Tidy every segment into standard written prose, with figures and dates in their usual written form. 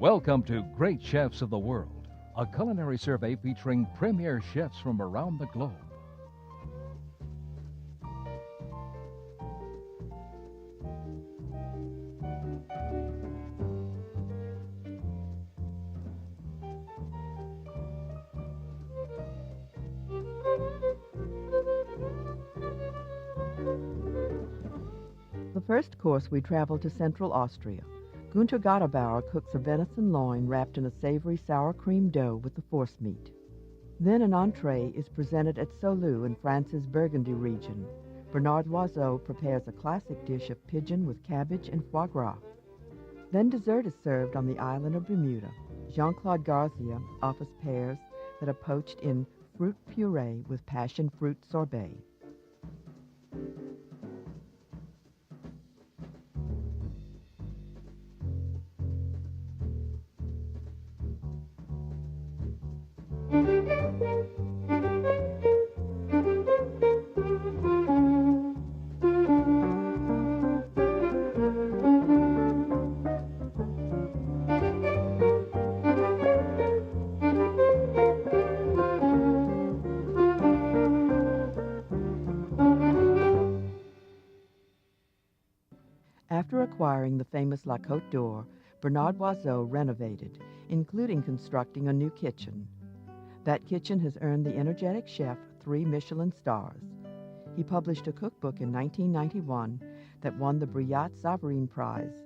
Welcome to Great Chefs of the World, a culinary survey featuring premier chefs from around the globe. The first course, we travel to central Austria. Gunther Gotterbauer cooks a venison loin wrapped in a savory sour cream dough with the force meat. Then an entree is presented at Soultz in France's Burgundy region. Bernard Loiseau prepares a classic dish of pigeon with cabbage and foie gras. Then dessert is served on the island of Bermuda. Jean-Claude Garcia offers pears that are poached in fruit puree with passion fruit sorbet. After acquiring the famous La Côte d'Or, Bernard Loiseau renovated, including constructing a new kitchen. That kitchen has earned the energetic chef 3 Michelin stars. He published a cookbook in 1991 that won the Brillat-Savarin Prize.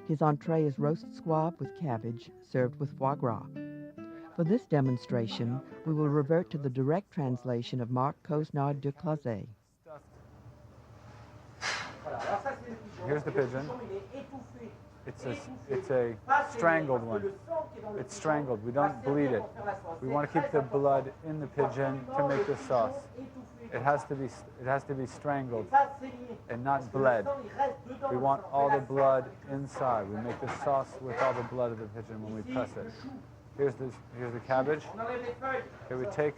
His entree is roast squab with cabbage, served with foie gras. For this demonstration, we will revert to the direct translation of Marc Cosnard de Clazet. Here's the pigeon. It's a strangled one. It's strangled. We don't bleed it. We want to keep the blood in the pigeon to make the sauce. It has to be strangled and not bled. We want all the blood inside. We make the sauce with all the blood of the pigeon when we press it. Here's the cabbage. Here we take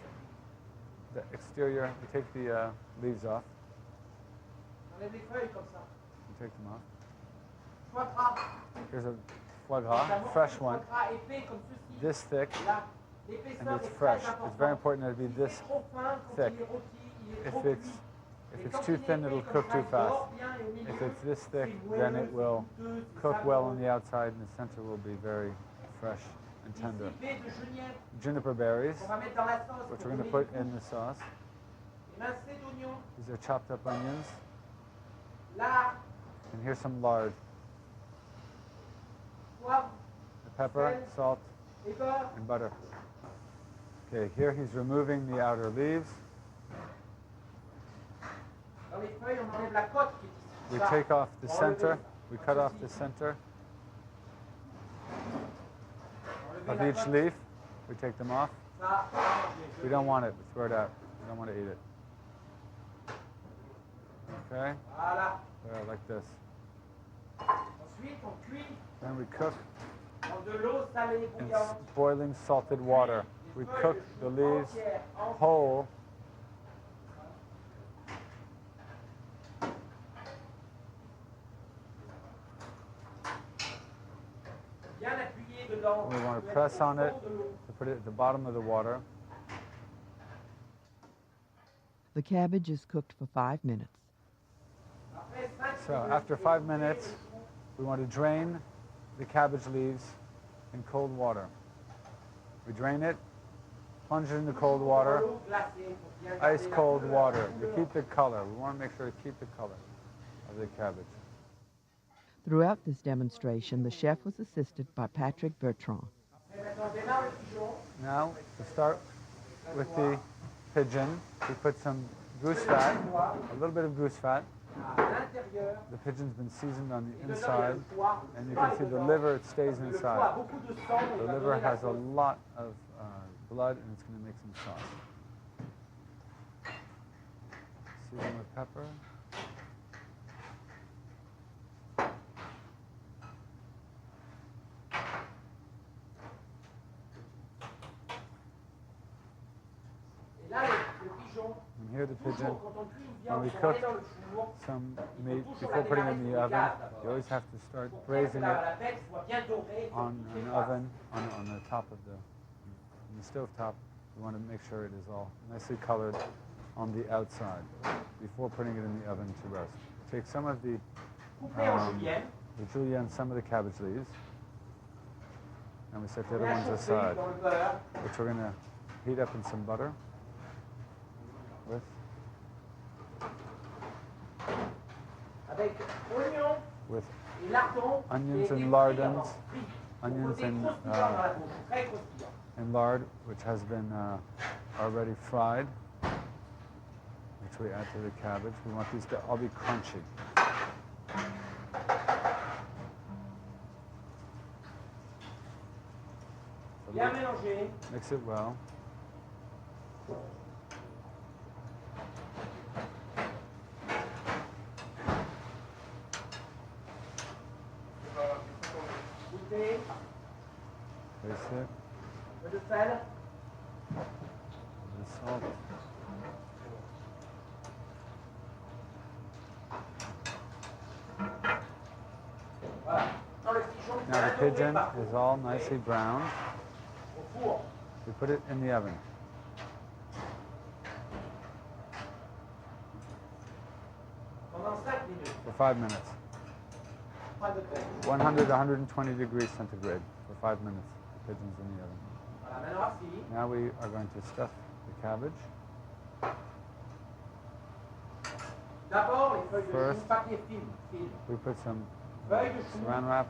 the exterior. We take the leaves off. We take them off. Here's a foie gras, fresh one, this thick, and it's fresh. It's very important that it be this thick. If it's too thin, it'll cook too fast. If it's this thick, then it will cook well on the outside, and the center will be very fresh and tender. Juniper berries, which we're going to put in the sauce. These are chopped up onions. And here's some lard. The pepper, salt, and butter. Okay, here he's removing the outer leaves. We take off the center. We cut off the center of each leaf. We take them off. We don't want it. We throw it out. We don't want to eat it. Okay? There, like this. Then we cook in boiling salted water. We cook the leaves whole. We want to press on it to put it at the bottom of the water. The cabbage is cooked for 5 minutes. So after 5 minutes, we want to drain the cabbage leaves in cold water. We drain it, plunge it into cold water, ice cold water. We keep the color. We want to make sure to keep the color of the cabbage. Throughout this demonstration, the chef was assisted by Patrick Bertrand. Now, to start with the pigeon, we put some goose fat, a little bit of goose fat. The pigeon's been seasoned on the inside, and you can see the liver, it stays inside. The liver has a lot of blood, and it's going to make some sauce. Season with pepper. And Here the pigeon. When we cook some meat, before putting it in the oven, you always have to start braising it on an oven, on the top of the stove top. We want to make sure it is all nicely colored on the outside before putting it in the oven to roast. Take some of the julienne, some of the cabbage leaves, and we set the other ones aside, which we're going to heat up in some butter with onions and lardons, onions and lard, which has been already fried, which we add to the cabbage. We want these to all be crunchy. So mix it well. Taste it. The salt. Now the pigeon is all nicely browned. We put it in the oven. For 5 minutes. 100 to 120 degrees centigrade for 5 minutes. The pigeon's in the oven. Now we are going to stuff the cabbage. First, we put some saran wrap.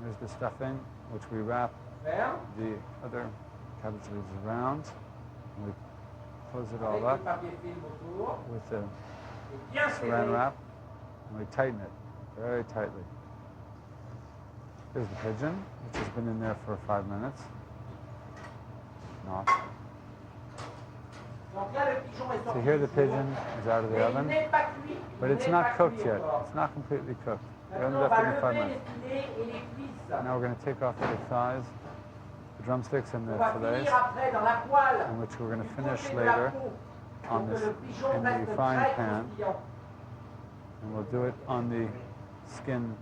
Here's the stuffing, which we wrap the other cabbage leaves around. And we close it all up with the saran wrap, and we tighten it very tightly. Here's the pigeon, which has been in there for 5 minutes. Not. So here the pigeon is out of the oven, but it's not cooked yet. It's not completely cooked. We only left it in 5 minutes. Now we're going to take off the thighs, the drumsticks, and the fillets, and which we're going to finish later on this in the frying pan, and we'll do it on the skin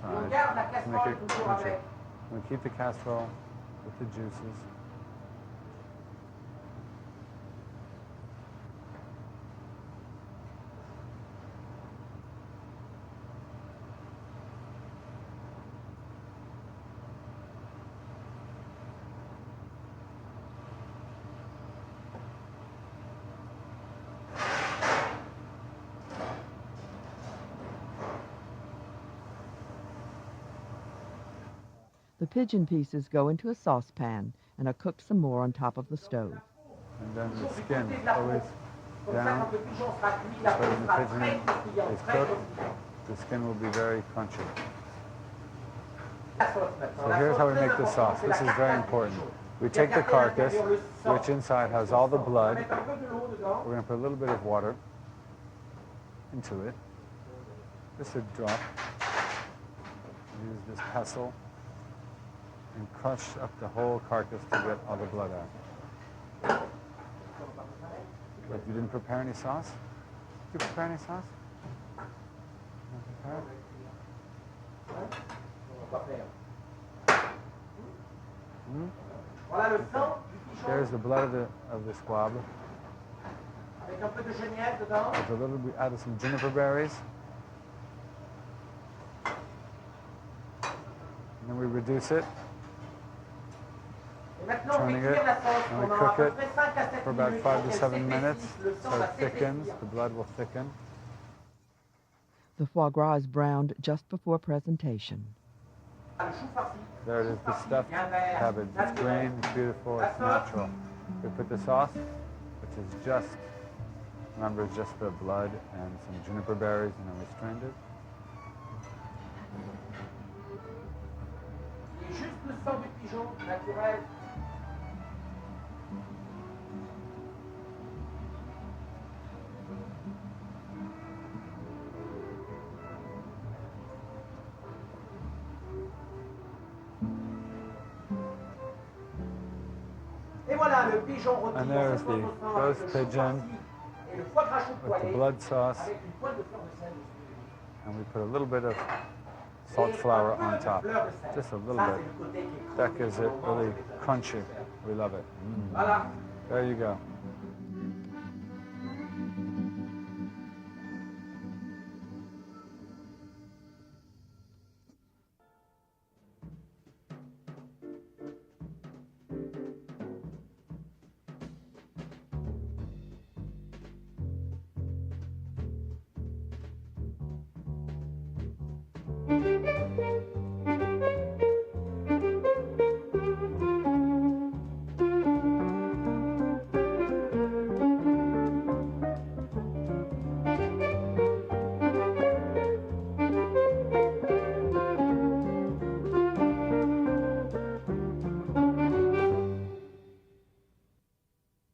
side to make it crunchy. We'll keep the casserole with the juices. The pigeon pieces go into a saucepan and are cooked some more on top of the stove. And then the skin always down, so when the pigeon is cooked, the skin will be very crunchy. So here's how we make the sauce. This is very important. We take the carcass, which inside has all the blood. We're going to put a little bit of water into it, just a drop. Use this pestle and crush up the whole carcass to get all the blood out. But you didn't prepare any sauce? Did you prepare any sauce? Not prepared? There's the blood of the squab. With a little, we added some juniper berries. And then we reduce it, turning it, and we cook it for about 5 to 7 minutes so it thickens, the blood will thicken. The foie gras is browned just before presentation. There it is, the stuffed cabbage. It's green, it's beautiful, it's natural. We put the sauce, which is just, remember, it's just the blood and some juniper berries, and then we strained it. And there's the roast pigeon with the blood sauce, and we put a little bit of salt flour on top, just a little bit. That gives it really crunchy. We love it. There you go.